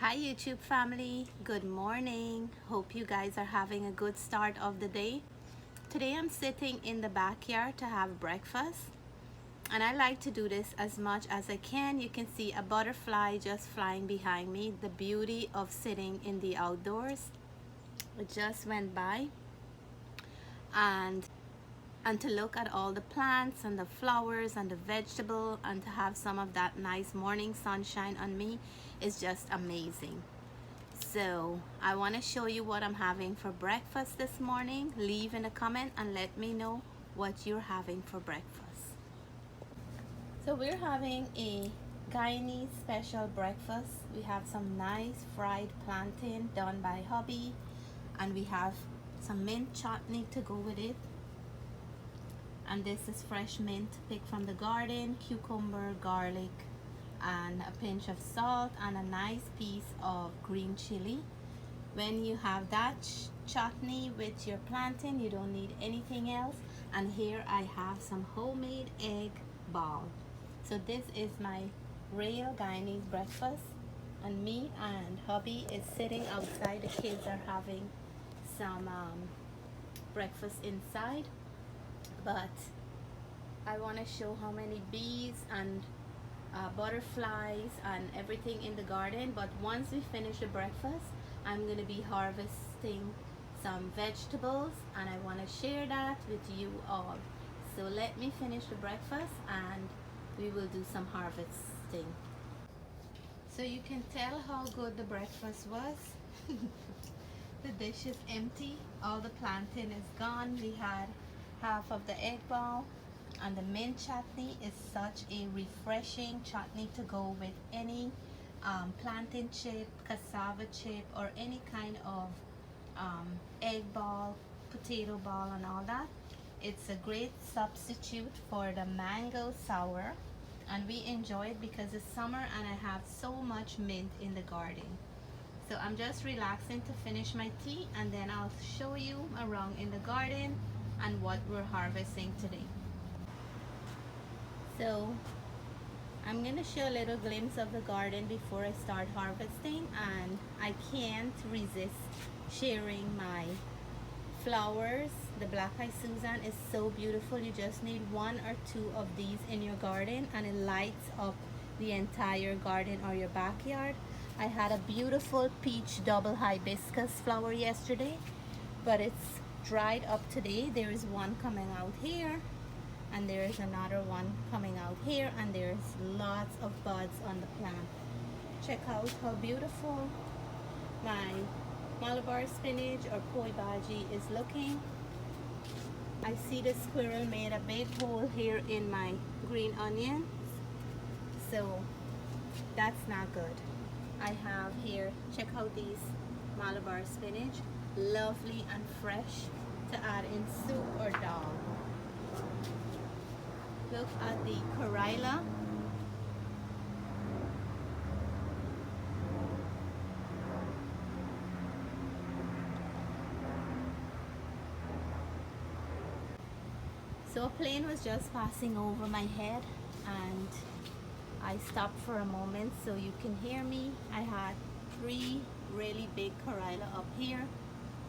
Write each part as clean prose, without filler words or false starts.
Hi YouTube family, good morning. Hope you guys are having a good start of the day. Today I'm sitting in the backyard to have breakfast, and I like to do this as much as I can. You can see a butterfly just flying behind me. The beauty of sitting in the outdoors. It just went by, and to look at all the plants and the flowers and the vegetable and to have some of that nice morning sunshine on me is just amazing. So I want to show you what I'm having for breakfast this morning. Leave in a comment and let me know what you're having for breakfast. So we're having a Guyanese special breakfast. We have some nice fried plantain done by hubby, and we have some mint chutney to go with it. And this is fresh mint picked from the garden, cucumber, garlic, and a pinch of salt and a nice piece of green chili. When you have that chutney with your plantain, you don't need anything else. And here I have some homemade egg ball. So this is my real Guyanese breakfast, and me and hubby is sitting outside. The kids are having some breakfast inside, but I want to show how many bees and butterflies and everything in the garden. But once we finish the breakfast, I'm going to be harvesting some vegetables, and I want to share that with you all. So let me finish the breakfast and we will do some harvesting. So you can tell how good the breakfast was. The dish is empty, all the plantain is gone. We had half of the egg ball, and the mint chutney is such a refreshing chutney to go with any plantain chip, cassava chip, or any kind of egg ball, potato ball, and all that. It's a great substitute for the mango sour, and we enjoy it because it's summer and I have so much mint in the garden. So I'm just relaxing to finish my tea, and then I'll show you around in the garden and what we're harvesting today. So I'm going to show a little glimpse of the garden before I start harvesting, and I can't resist sharing my flowers. The black-eyed Susan is so beautiful. You just need one or two of these in your garden and it lights up the entire garden or your backyard. I had a beautiful peach double hibiscus flower yesterday, but it's dried up today. There is one coming out here, and there is another one coming out here, and there's lots of buds on the plant. Check out how beautiful my Malabar spinach or poi bhaji is looking. I see the squirrel made a big hole here in my green onions, so that's not good. I have here, check out these Malabar spinach, lovely and fresh to add in soup or dal. Look at the Karila. So a plane was just passing over my head, and I stopped for a moment so you can hear me. I had 3 really big Karila up here.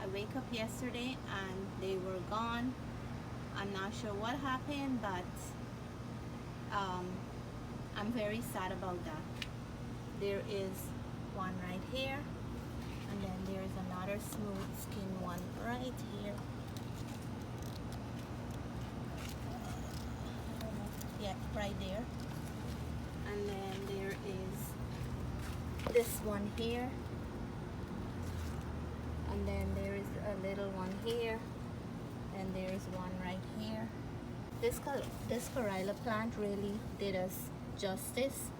I wake up yesterday and they were gone. I'm not sure what happened, but I'm very sad about that. There is one right here, and then there is another smooth skin one right here. Yeah, right there. And then there is this one here, and then there is a little one here, and there is one right here. This Karila plant really did us justice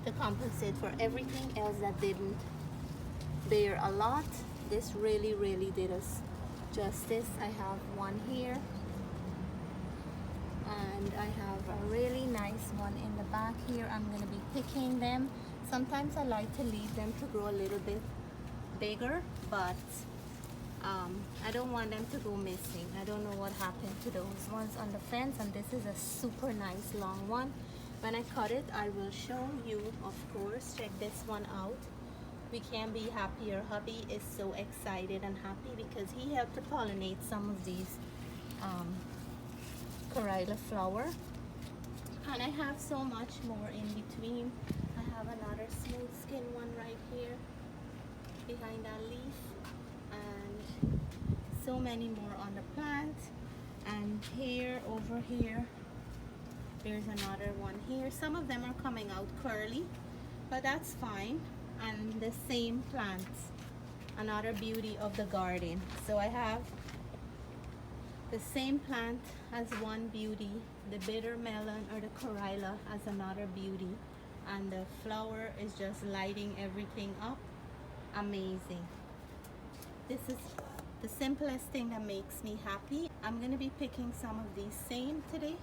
to compensate for everything else that didn't bear a lot. This really did us justice. I have one here, and I have a really nice one in the back here. I'm going to be picking them. Sometimes I like to leave them to grow a little bit bigger, but I don't want them to go missing. I don't know what happened to those ones on the fence, and this is a super nice long one. When I cut it, I will show you, of course. Check this one out. We can't be happier. Hubby is so excited and happy because he helped to pollinate some of these Corilla flower. And I have so much more in between. I have another smooth skin one right here behind that leaf, and so many more on the plant. And here, over here, there's another one here. Some of them are coming out curly, but that's fine. And the same plants, another beauty of the garden. So I have the same plant as one beauty, the bitter melon or the Corilla as another beauty, and the flower is just lighting everything up. Amazing. This is the simplest thing that makes me happy. I'm gonna be picking some of these same today.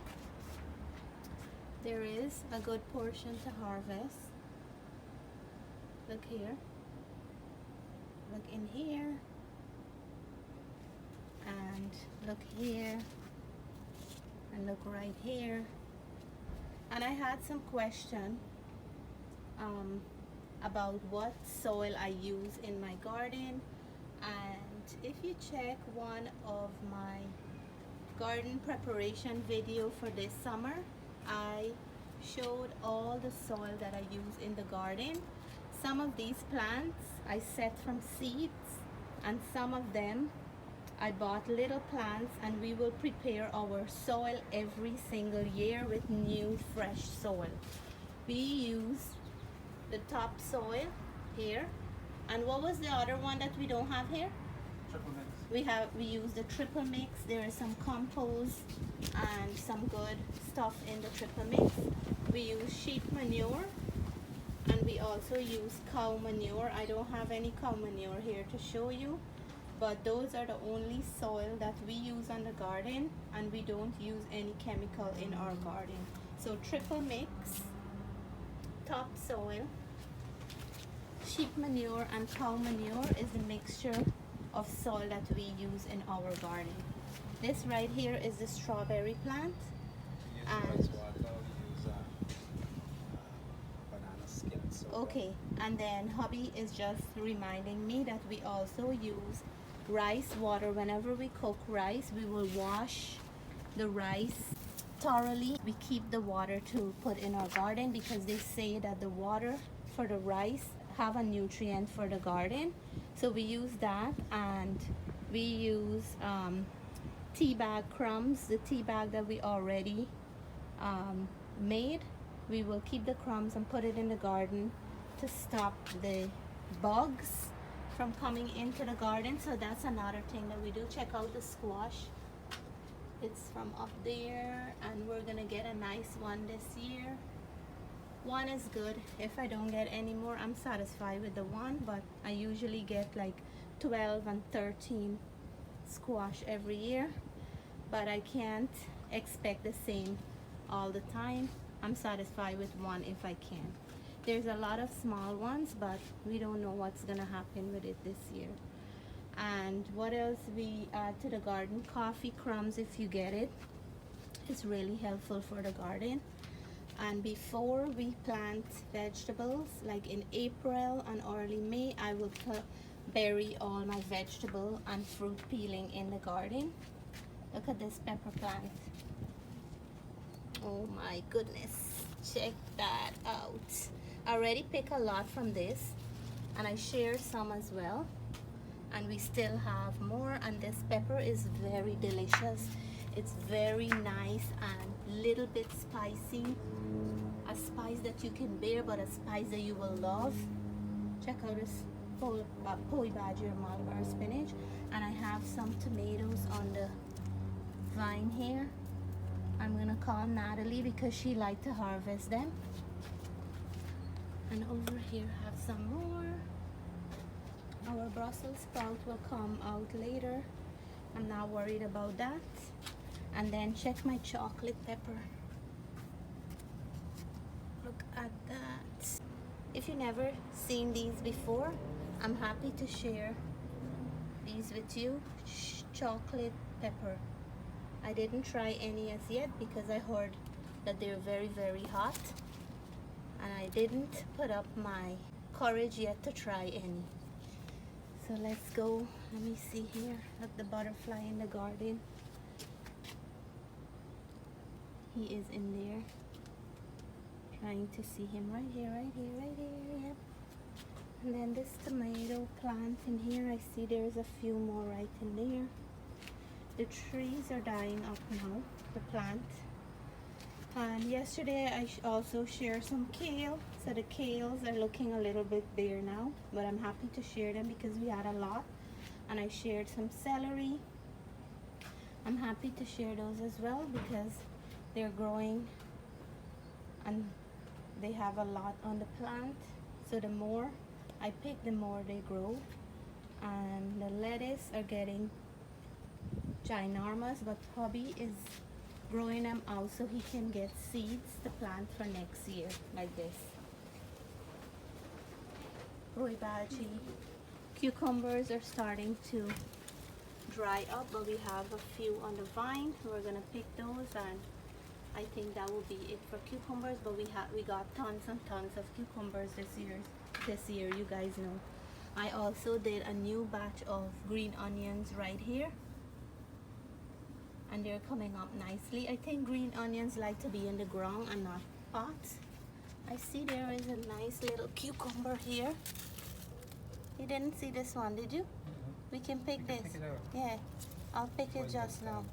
There is a good portion to harvest. Look here, look in here, and look here, and look right here. And I had some question about what soil I use in my garden, and if you check one of my garden preparation video for this summer, I showed all the soil that I use in the garden. Some of these plants I set from seeds, and some of them I bought little plants, and we will prepare our soil every single year with new fresh soil. We use the topsoil here, and what was the other one that we don't have here? Triple mix. We use the triple mix. There is some compost and some good stuff in the triple mix. We use sheep manure, and we also use cow manure. I don't have any cow manure here to show you, but those are the only soil that we use on the garden, and we don't use any chemical in our garden. So triple mix, topsoil, sheep manure, and cow manure is the mixture of soil that we use in our garden. This right here is the strawberry plant. We use And rice water, we use banana skin soda. okay, and then hubby is just reminding me that we also use rice water. Whenever we cook rice, we will wash the rice thoroughly. We keep the water to put in our garden because they say that the water for the rice have a nutrient for the garden. So we use that, and we use tea bag crumbs, the tea bag that we already made. We will keep the crumbs and put it in the garden to stop the bugs from coming into the garden. So that's another thing that we do. Check out the squash. It's from up there, and we're gonna get a nice one this year. One is good. If I don't get any more, I'm satisfied with the one, but I usually get like 12 and 13 squash every year, but I can't expect the same all the time. I'm satisfied with one if I can. There's a lot of small ones, but we don't know what's gonna happen with it this year. And what else we add to the garden? Coffee crumbs, if you get it. It's really helpful for the garden. And before we plant vegetables, like in April and early May, I will bury all my vegetable and fruit peeling in the garden. Look at this pepper plant. Oh my goodness, check that out. I already pick a lot from this, and I share some as well, and we still have more. And this pepper is very delicious. It's very nice and little bit spicy, a spice that you can bear, but a spice that you will love. Check out this poi badger Malabar spinach, and I have some tomatoes on the vine here. I'm gonna call Natalie because she liked to harvest them. And over here have some more. Our Brussels sprout will come out later. I'm not worried about that. And then check my chocolate pepper. Look at that. If you've never seen these before, I'm happy to share these with you. Chocolate pepper. I didn't try any as yet because I heard that they're very, very hot. And I didn't put up my courage yet to try any. So let's go. Let me see here. Look, the butterfly in the garden. He is in there. Trying to see him right here, right here, right here. Yep. And then this tomato plant in here. I see there's a few more right in there. The trees are dying up now, the plant. And yesterday I also shared some kale. So the kales are looking a little bit bare now, but I'm happy to share them because we had a lot. And I shared some celery. I'm happy to share those as well because they're growing and they have a lot on the plant. So the more I pick, the more they grow. And the lettuce are getting ginormous, but hubby is growing them out so he can get seeds to plant for next year, like this. Rui Baji. Cucumbers are starting to dry up, but we have a few on the vine. We're gonna pick those, and I think that will be it for cucumbers. But we got tons and tons of cucumbers this year, you guys know. I also did a new batch of green onions right here, and they're coming up nicely. I think green onions like to be in the ground and not pots. I see there is a nice little cucumber here. You didn't see this one, did you? We can pick this. Pick it out. Yeah, I'll pick it just now.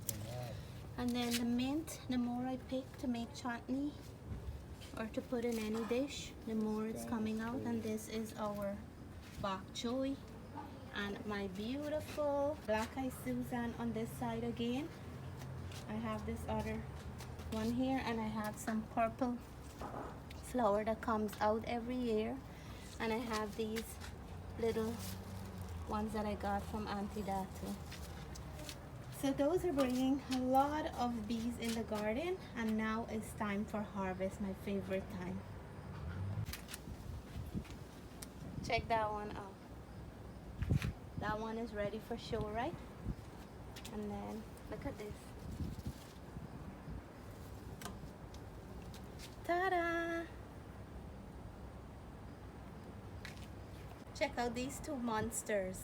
And then the mint, the more I pick to make chutney or to put in any dish, the more it's coming out. And this is our bok choy. And my beautiful black eye Susan on this side again. I have this other one here, and I have some purple flower that comes out every year. And I have these little ones that I got from Auntie Datu. So those are bringing a lot of bees in the garden, and now it's time for harvest, my favorite time. Check that one out. That one is ready for show, right? And then look at this. Ta-da! Check out these two monsters.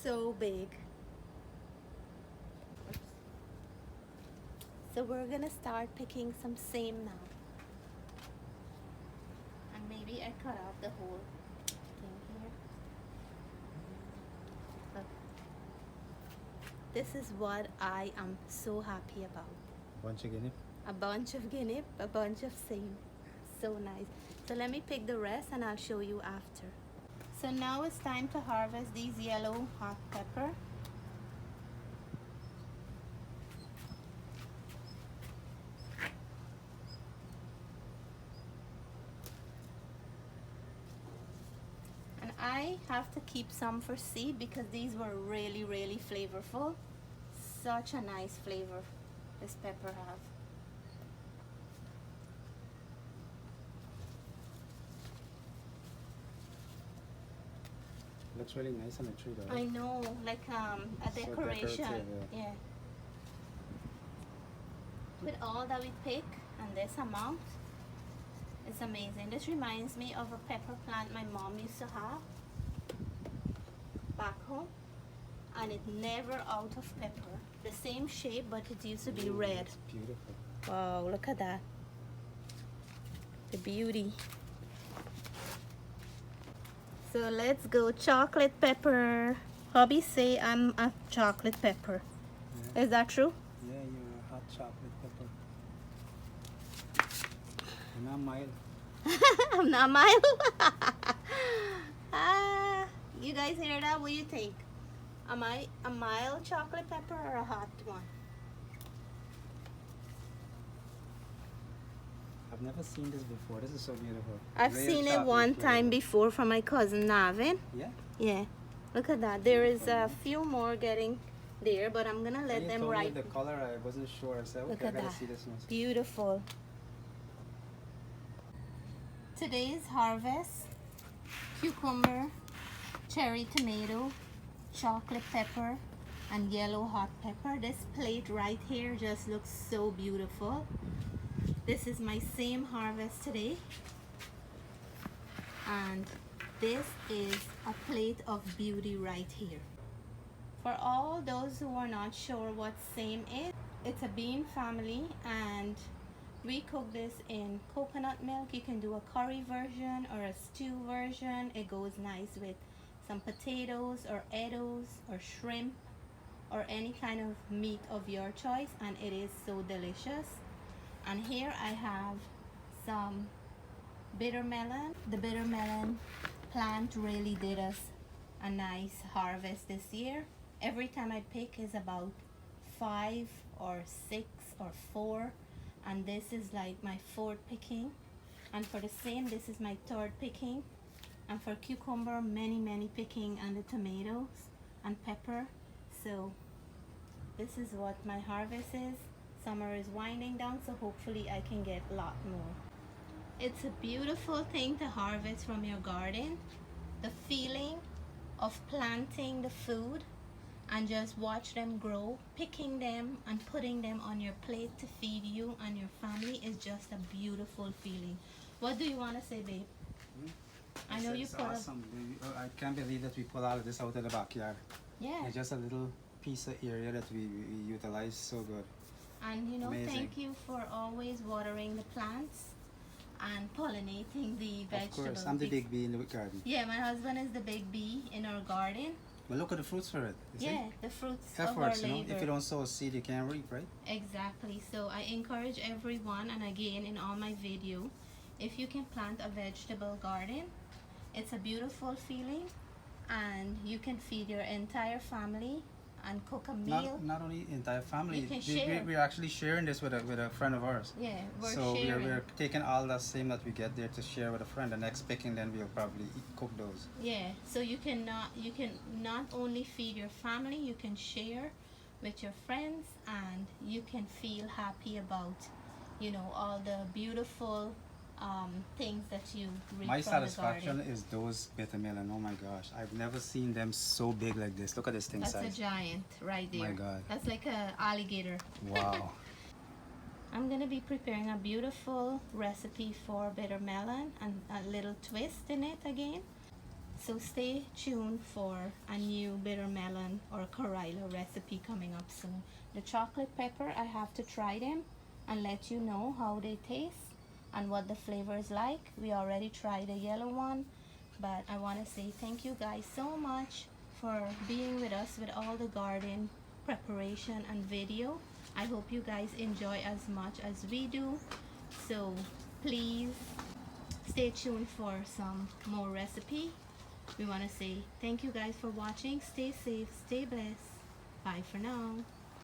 So big. So we're gonna start picking some same now. And maybe I cut off the whole thing here. Look. This is what I am so happy about. Bunch of guinea. A bunch of guinea, a bunch of same. So nice. So let me pick the rest and I'll show you after. So now it's time to harvest these yellow hot pepper. And I have to keep some for seed because these were really, really flavorful. Such a nice flavor this pepper has. Looks really nice on the tree though. I know, like a So decoration. decorative, Yeah. With all that we pick and this amount, it's amazing. This reminds me of a pepper plant my mom used to have back home, and it never out of pepper. The same shape, but it used to be red. It's beautiful. Wow, look at that. The beauty. So let's go chocolate pepper. Hubby say I'm a chocolate pepper. Yeah. Is that true? Yeah, you're a hot chocolate pepper. You're not mild. I'm not mild. You guys hear that? What do you think? Am I a mild chocolate pepper or a hot one? I've never seen this before. This is so beautiful. I've Real seen it chocolate one flavor. time before from my cousin Navin. Yeah? Yeah. Look at that. There is a few more getting there, but I'm gonna let When them you told me ripen. the color, I wasn't sure. I said, Look okay, I at gotta that. see this one. Beautiful. Today's harvest: cucumber, cherry tomato, chocolate pepper, and yellow hot pepper. This plate right here just looks so beautiful. This is my same harvest today. And this is a plate of beauty right here. For all those who are not sure what same is, it's a bean family, and we cook this in coconut milk. You can do a curry version or a stew version. It goes nice with some potatoes or eddos or shrimp or any kind of meat of your choice, and it is so delicious. And here I have some bitter melon. The bitter melon plant really did us a nice harvest this year. Every time I pick is about 5 or 6 or 4, and this is like my 4th picking. And for the same, this is my 3rd picking. And for cucumber, many picking, and the tomatoes and pepper. So this is what my harvest is. Summer is winding down, so hopefully I can get a lot more. It's a beautiful thing to harvest from your garden. The feeling of planting the food and just watch them grow, picking them and putting them on your plate to feed you and your family is just a beautiful feeling. What do you want to say, babe? I know you It's put awesome. I can't believe that we put all of this out in the backyard. Yeah. It's just a little piece of area that we utilize so good. And you know, Amazing. thank you for always watering the plants and pollinating the vegetables. Of course, I'm the big bee in the garden. Yeah, my husband is the big bee in our garden. But look at the fruits for it. You Yeah, see? the fruits of Efforts, our you know. labor. If you don't sow a seed, you can't reap, right? Exactly. So I encourage everyone, and again in all my video, if you can plant a vegetable garden, it's a beautiful feeling, and you can feed your entire family and cook a meal. Not only entire family. You can share. We're actually sharing this with a friend of ours. Yeah, we're So sharing. we're taking all that same that we get there to share with a friend. The next picking, then we'll probably cook those. Yeah, so you can not only feed your family, you can share with your friends, and you can feel happy about, you know, all the beautiful things that you reap My from satisfaction the garden. is those bitter melon. Oh my gosh, I've never seen them so big like this. Look at this thing That's size. a giant right there. My God. That's like a alligator. Wow. I'm gonna be preparing a beautiful recipe for bitter melon and a little twist in it again. So stay tuned for a new bitter melon or Carrila recipe coming up soon. The chocolate pepper, I have to try them and let you know how they taste and what the flavor is like. We already tried the yellow one, but I want to say thank you guys so much for being with us with all the garden preparation and video. I hope you guys enjoy as much as we do. So please stay tuned for some more recipe. We want to say thank you guys for watching. Stay safe, stay blessed. Bye for now.